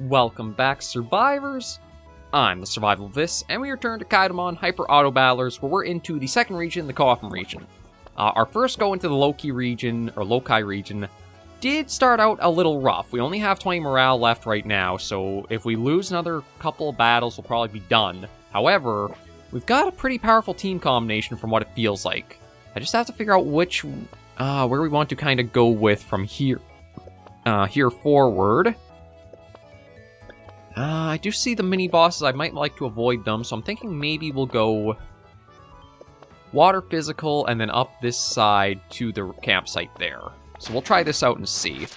Welcome back, survivors! I'm the Survivalist, and we return to Kādomon Hyper Auto Battlers, where we're into the second region, the Coffin region. Our first go into the Loki region, did start out a little rough. We only have 20 morale left right now, so if we lose another couple of battles, we'll probably be done. However, we've got a pretty powerful team combination from what it feels like. I just have to figure out which, where we want to kind of go with from here. Here forward. I do see the mini-bosses. I might like to avoid them, so I'm thinking maybe we'll go water physical and then up this side to the campsite there. So we'll try this out and see.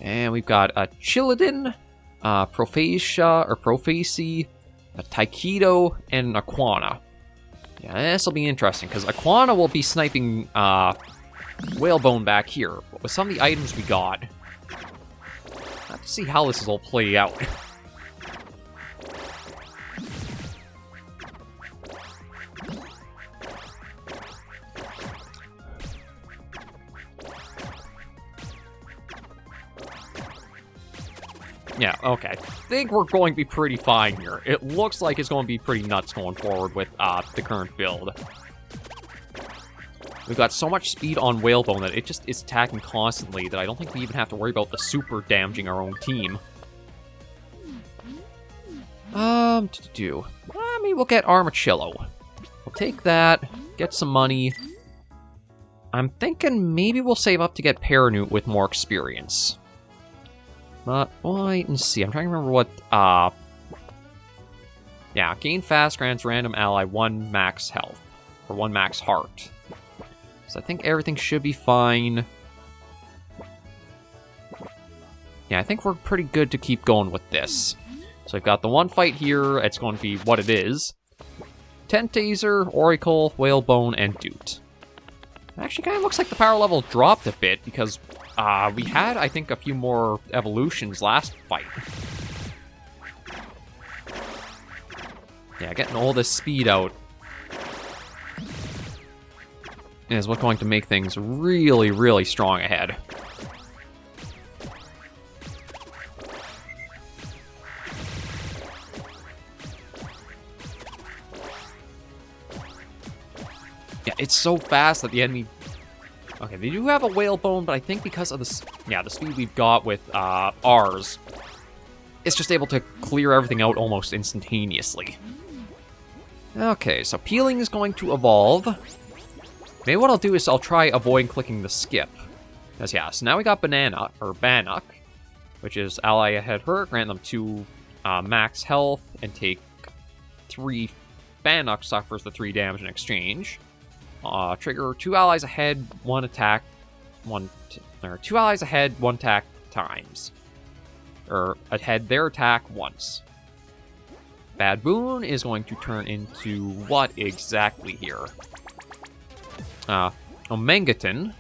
And we've got a Chilodin, Prophacy, a Taikito, and an Aquana. Yeah, this will be interesting, because Aquana will be sniping Whalebone back here. But with some of the items we got, I have to see how this will play out. Yeah, okay. I think we're going to be pretty fine here. It looks like it's going to be pretty nuts going forward with the current build. We've got so much speed on Whalebone that it just is attacking constantly that I don't think we even have to worry about the super damaging our own team. Maybe we'll get Armachillo. We'll take that, get some money. I'm thinking maybe we'll save up to get Paranute with more experience. But we'll wait and see. I'm trying to remember what, yeah, gain fast grants random ally 1 max health, or 1 max heart. So I think everything should be fine. Yeah, I think we're pretty good to keep going with this. So I've got the one fight here. It's going to be what it is. Tentazer, Oracle, Whalebone, and Doot. Actually, kind of looks like the power level dropped a bit because we had, I think, a few more evolutions last fight. Yeah, getting all this speed out is what's going to make things really, really strong ahead. Yeah, it's so fast that the enemy... Okay, they do have a Whalebone, but I think because of the speed we've got with ours, it's just able to clear everything out almost instantaneously. Okay, so peeling is going to evolve. Maybe what I'll do is I'll try avoiding clicking the skip. Because yeah, so now we got Bannock, which is ally ahead her, grant them 2 max health, and take 3. Bannock suffers the 3 damage in exchange. Trigger 2 allies ahead, 1 attack, 2 allies ahead, 1 attack times. Or ahead their attack once. Bad Boon is going to turn into what exactly here? Omengaton.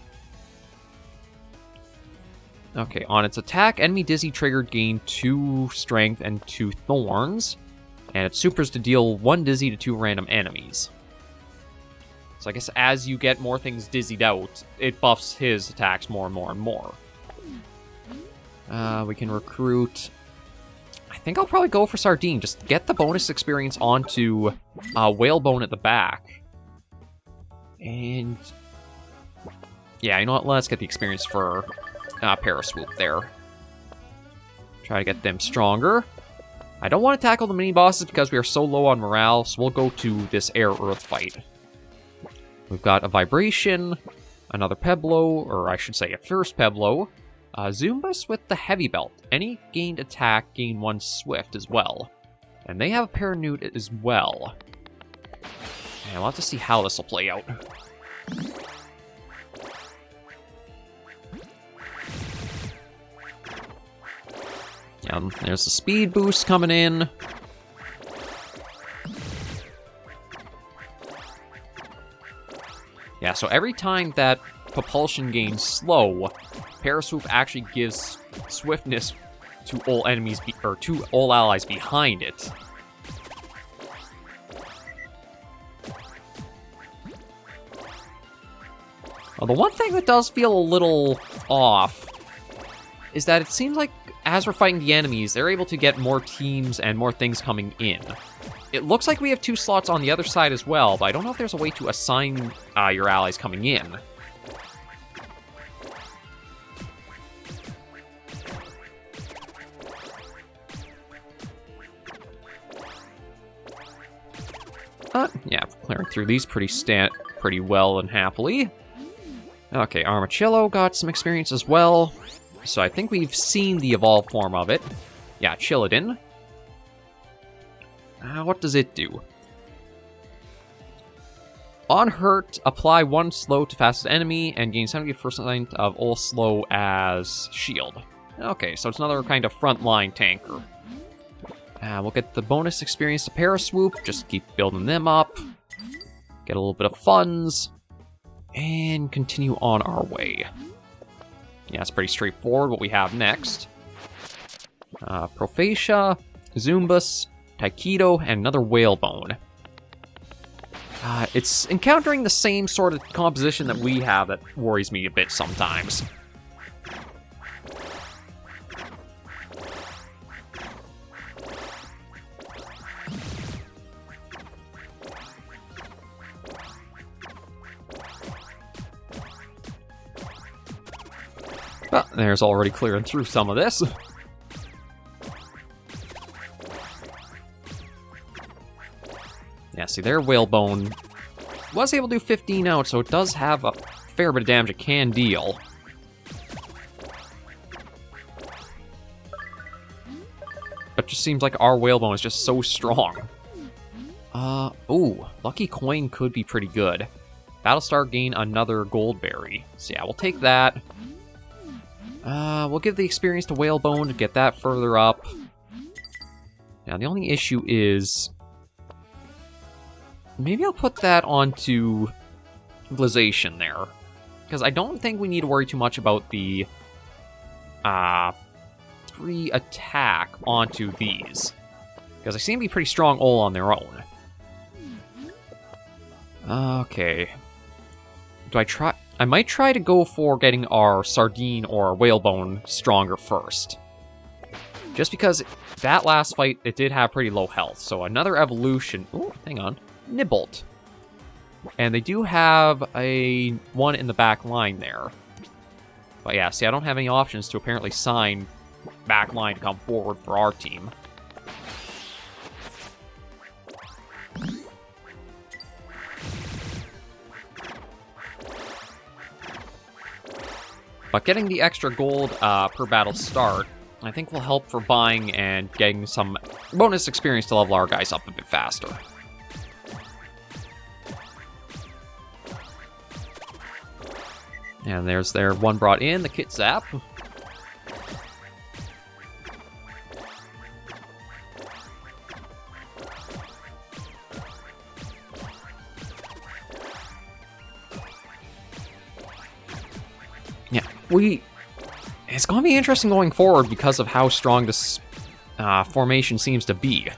Okay, on its attack, enemy dizzy triggered gain 2 strength and 2 thorns. And it supers to deal 1 dizzy to 2 random enemies. So I guess as you get more things dizzied out, it buffs his attacks more and more and more. We can recruit... I think I'll probably go for Sardine. Just get the bonus experience onto Whalebone at the back. And... yeah, you know what? Let's get the experience for Paraswoop there. Try to get them stronger. I don't want to tackle the mini-bosses because we are so low on morale, so we'll go to this Air-Earth fight. We've got a Vibration, another Peblo, or I should say a first Peblo, Zumbus with the Heavy Belt. Any gained attack gain 1 Swift as well. And they have a Paranute as well. And we'll have to see how this will play out. Yeah, there's the speed boost coming in. Yeah, so every time that propulsion gains slow, Paraswoop actually gives swiftness to all enemies, to all allies behind it. Well, the one thing that does feel a little off is that it seems like as we're fighting the enemies, they're able to get more teams and more things coming in. It looks like we have 2 slots on the other side as well, but I don't know if there's a way to assign your allies coming in. Yeah, clearing through these pretty well and happily. Okay, Armachillo got some experience as well. So I think we've seen the evolved form of it. Yeah, Chilladin. What does it do? On hurt, apply 1 slow to fastest enemy and gain 70% of all slow as shield. Okay, so it's another kind of frontline tanker. We'll get the bonus experience to Paraswoop, just keep building them up. Get a little bit of funds. And continue on our way. Yeah, it's pretty straightforward what we have next. Prophacia, Zumbus, Taikito, and another Whalebone. It's encountering the same sort of composition that we have that worries me a bit sometimes. Well, there's already clearing through some of this. Yeah, see, their Whalebone was able to do 15 out, so it does have a fair bit of damage it can deal. But it just seems like our Whalebone is just so strong. Ooh, Lucky Coin could be pretty good. Battlestar gain another Goldberry. So yeah, we'll take that. We'll give the experience to Whalebone to get that further up. Now, the only issue is... maybe I'll put that onto Blization there. Because I don't think we need to worry too much about the 3 attack onto these. Because they seem to be pretty strong all on their own. Okay. Do I try... I might try to go for getting our Sardine or Whalebone stronger first. Just because that last fight, it did have pretty low health. So another evolution... ooh, hang on. Nibbled. And they do have a one in the back line there. But yeah, see, I don't have any options to apparently sign back line to come forward for our team. But getting the extra gold per battle start, I think will help for buying and getting some bonus experience to level our guys up a bit faster. And there's their one brought in, the Kit Zap. Yeah, it's going to be interesting going forward because of how strong this formation seems to be.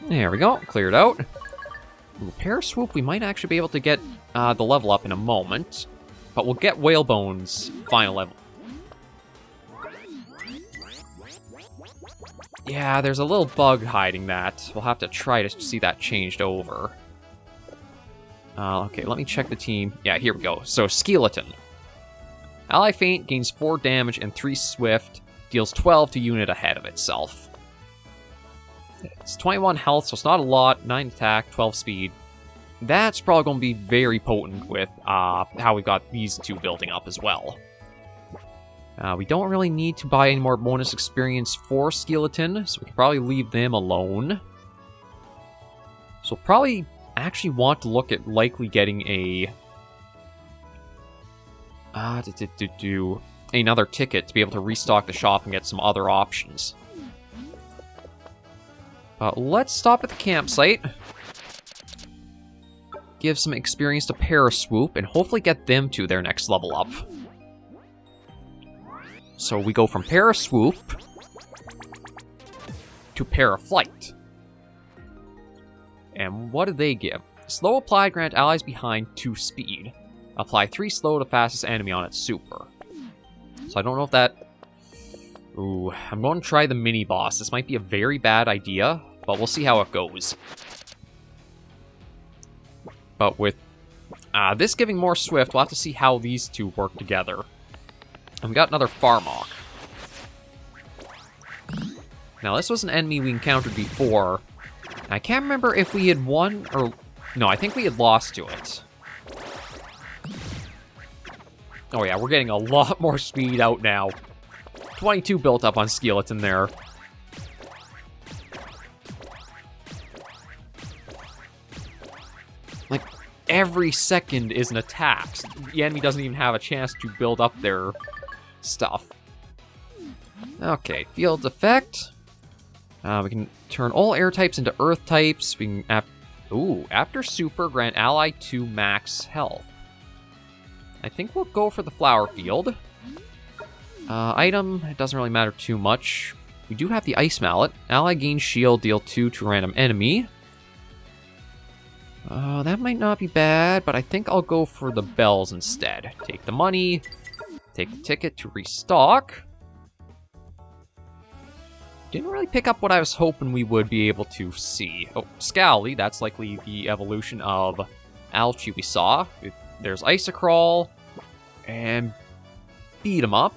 There we go, cleared out. Paraswoop, we might actually be able to get the level up in a moment. But we'll get Whalebone's final level. Yeah, there's a little bug hiding that. We'll have to try to see that changed over. Okay, let me check the team. Yeah, here we go. So, Skeleton. Ally Faint gains 4 damage and 3 swift, deals 12 to unit ahead of itself. It's 21 health, so it's not a lot. 9 attack, 12 speed. That's probably going to be very potent with how we've got these two building up as well. We don't really need to buy any more bonus experience for Skeleton, so we can probably leave them alone. So we'll probably actually want to look at likely getting a... another ticket to be able to restock the shop and get some other options. Let's stop at the campsite. Give some experience to Paraswoop, and hopefully get them to their next level up. So we go from Paraswoop to Paraflight. And what do they give? Slow applied grant allies behind 2 speed. Apply 3 slow to fastest enemy on its super. So I don't know if that... Ooh, I'm going to try the mini-boss. This might be a very bad idea, but we'll see how it goes. But with this giving more Swift, we'll have to see how these two work together. And we got another Farmok. Now, this was an enemy we encountered before. I can't remember if we had won or... No, I think we had lost to it. Oh yeah, we're getting a lot more speed out now. 22 built up on Skeleton there. Like, every second is an attack. The enemy doesn't even have a chance to build up their stuff. Okay, Field's Effect. We can turn all air types into earth types. We can after super, grant ally 2 max health. I think we'll go for the Flower Field. Item, it doesn't really matter too much. We do have the Ice Mallet. Ally gains shield, deal 2 to random enemy. That might not be bad, but I think I'll go for the bells instead. Take the money, take the ticket to restock. Didn't really pick up what I was hoping we would be able to see. Oh, Scowly, that's likely the evolution of Alchi we saw. There's Icicrawl, and Beat 'em Up,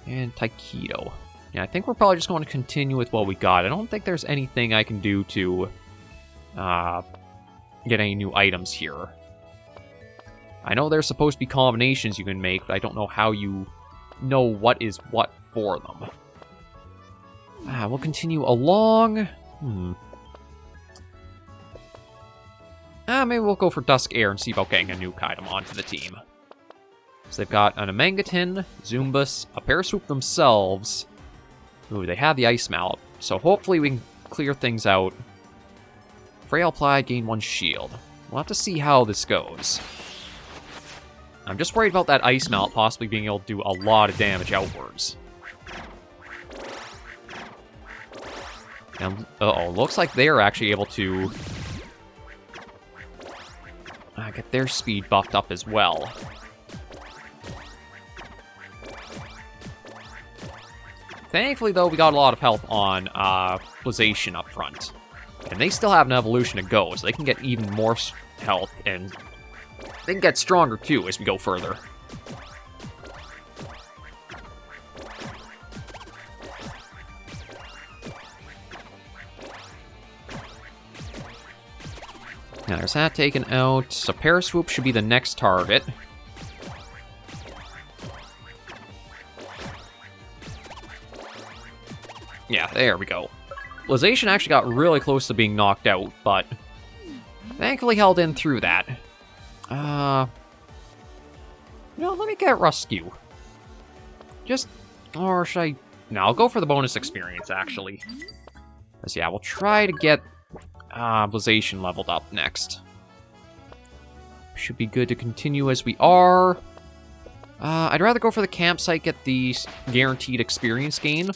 and Taikedo. Yeah, I think we're probably just going to continue with what we got. I don't think there's anything I can do to get any new items here. I know there's supposed to be combinations you can make, but I don't know how you know what is what for them. We'll continue along. Maybe we'll go for Dusk Air and see about getting a new Kādomon to the team. So they've got an Omangaton, Zumbus, a Paraswoop themselves. Ooh, they have the Ice Mallet. So hopefully we can clear things out. Frail Applied, gain 1 shield. We'll have to see how this goes. I'm just worried about that Ice Mallet possibly being able to do a lot of damage outwards. And, looks like they're actually able to get their speed buffed up as well. Thankfully, though, we got a lot of health on Blizzation up front. And they still have an evolution to go, so they can get even more health, and they can get stronger, too, as we go further. Now, there's that taken out, so Paraswoop should be the next target. Yeah, there we go. Blizzation actually got really close to being knocked out, but thankfully held in through that. Let me get Rescue. Or should I... No, I'll go for the bonus experience, actually. Because, yeah, we'll try to get Blizzation leveled up next. Should be good to continue as we are. I'd rather go for the campsite, get the guaranteed experience gain.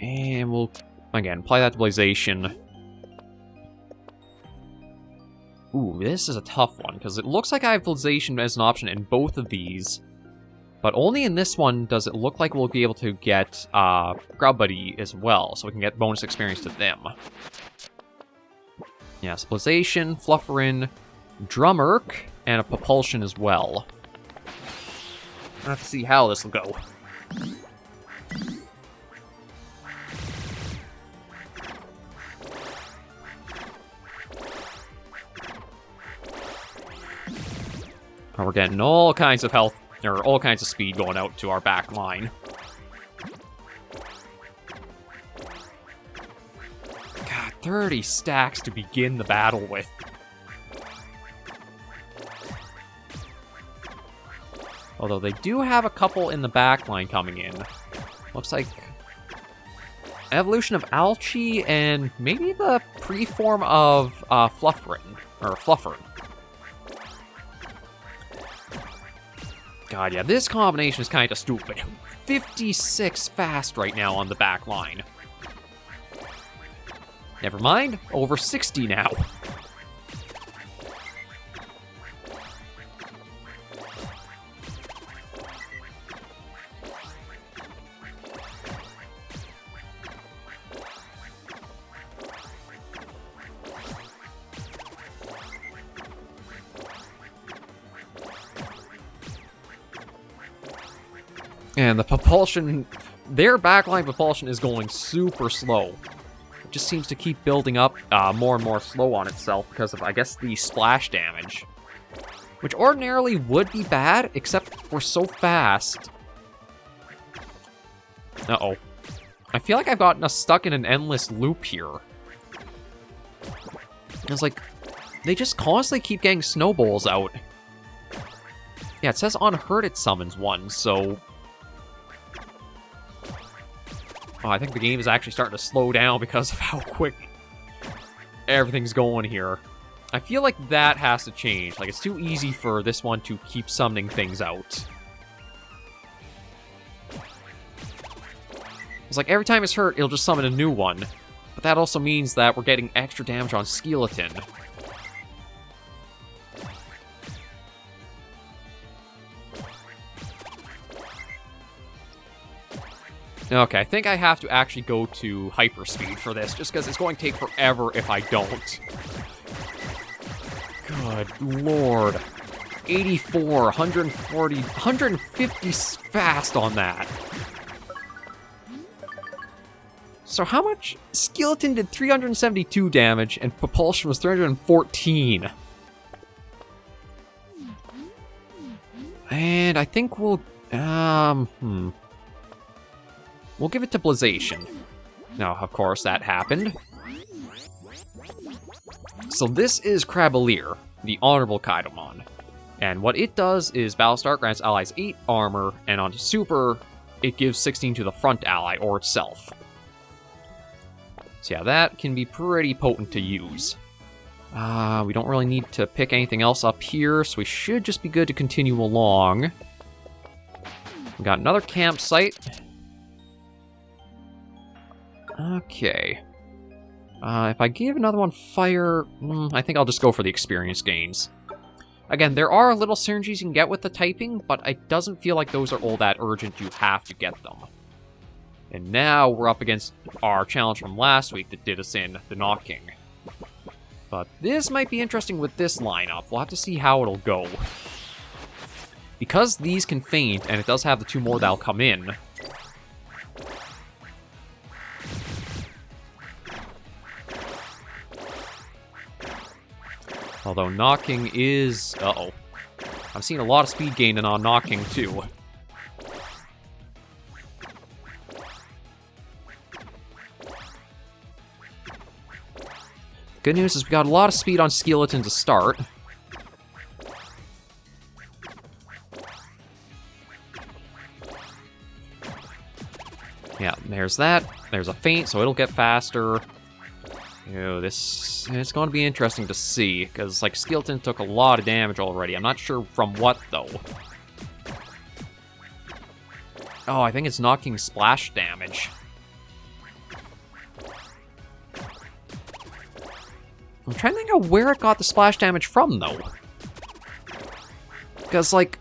And we'll, again, apply that to Blizzation. Ooh, this is a tough one, because it looks like I have Blizzation as an option in both of these. But only in this one does it look like we'll be able to get Grub Buddy as well, so we can get bonus experience to them. Yes, Blizzation, Flufferin, Drummerk, and a Propulsion as well. I'll have to see how this will go. We're getting all kinds of health, or all kinds of speed going out to our back line. God, 30 stacks to begin the battle with. Although they do have a couple in the back line coming in. Looks like evolution of Alchi and maybe the pre-form of Flufferin, or Fluffer. God, yeah, this combination is kind of stupid. 56 fast right now on the back line. Never mind, over 60 now. And the propulsion, their backline propulsion is going super slow. It just seems to keep building up more and more slow on itself because of, I guess, the splash damage. Which ordinarily would be bad, except we're so fast. Uh-oh. I feel like I've gotten us stuck in an endless loop here. It's like, they just constantly keep getting snowballs out. Yeah, it says unhurt it summons one, so... Oh, I think the game is actually starting to slow down because of how quick everything's going here. I feel like that has to change. Like, it's too easy for this one to keep summoning things out. It's like every time it's hurt, it'll just summon a new one. But that also means that we're getting extra damage on Skeleton. Okay, I think I have to actually go to hyperspeed for this, just because it's going to take forever if I don't. Good lord. 84, 140, 150 fast on that. So how much? Skeleton did 372 damage, and Propulsion was 314. And I think we'll... We'll give it to Blization. Now, of course, that happened. So this is Crabalier, the Honorable Kādomon. And what it does is Battlestar grants allies 8 armor, and on Super, it gives 16 to the front ally, or itself. So yeah, that can be pretty potent to use. We don't really need to pick anything else up here, so we should just be good to continue along. We got another campsite. Okay. If I give another one fire, I think I'll just go for the experience gains. Again, there are little synergies you can get with the typing, but it doesn't feel like those are all that urgent. You have to get them. And now we're up against our challenge from last week that did us in, the Knocking. But this might be interesting with this lineup. We'll have to see how it'll go. Because these can feint, and it does have the 2 more that'll come in, although Knocking is... Uh-oh. I'm seeing a lot of speed gain on Knocking, too. Good news is we got a lot of speed on Skeleton to start. Yeah, there's that. There's a feint, so it'll get faster. Ew, it's going to be interesting to see, because, like, Skeleton took a lot of damage already. I'm not sure from what, though. Oh, I think it's Knocking splash damage. I'm trying to think of where it got the splash damage from, though. Because, like...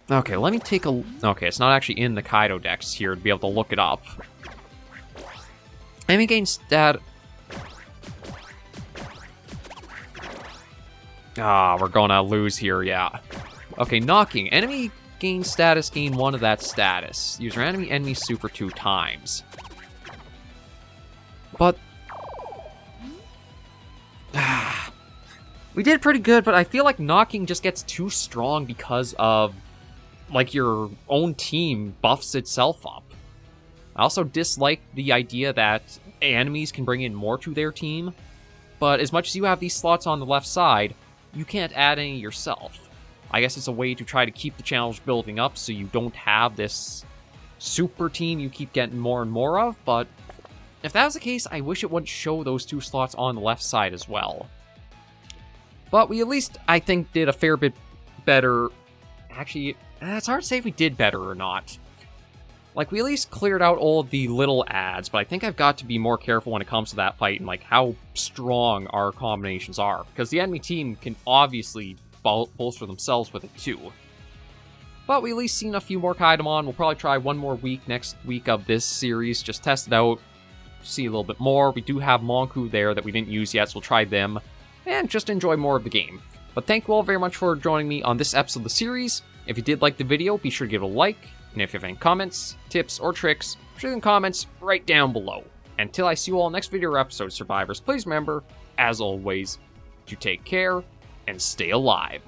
Okay, let me take a... Okay, it's not actually in the Kaido Dex here to be able to look it up. Enemy gain stat... Ah, we're gonna lose here, yeah. Okay, Knocking. Enemy gain status, gain 1 of that status. Use your enemy super 2 times. But... we did pretty good, but I feel like Knocking just gets too strong because of, like, your own team buffs itself up. I also dislike the idea that enemies can bring in more to their team, but as much as you have these slots on the left side, you can't add any yourself. I guess it's a way to try to keep the challenge building up so you don't have this super team you keep getting more and more of, but if that was the case, I wish it wouldn't show those 2 slots on the left side as well. But we at least, I think, did a fair bit better. Actually, it's hard to say if we did better or not. Like, we at least cleared out all of the little ads, but I think I've got to be more careful when it comes to that fight and, like, how strong our combinations are. Because the enemy team can obviously bolster themselves with it, too. But we at least seen a few more Kādomon. We'll probably try one more week next week of this series. Just test it out, see a little bit more. We do have Monku there that we didn't use yet, so we'll try them. And just enjoy more of the game. But thank you all very much for joining me on this episode of the series. If you did like the video, be sure to give it a like. And if you have any comments, tips, or tricks, share them in the comments right down below. Until I see you all next video or episode, survivors, please remember, as always, to take care and stay alive.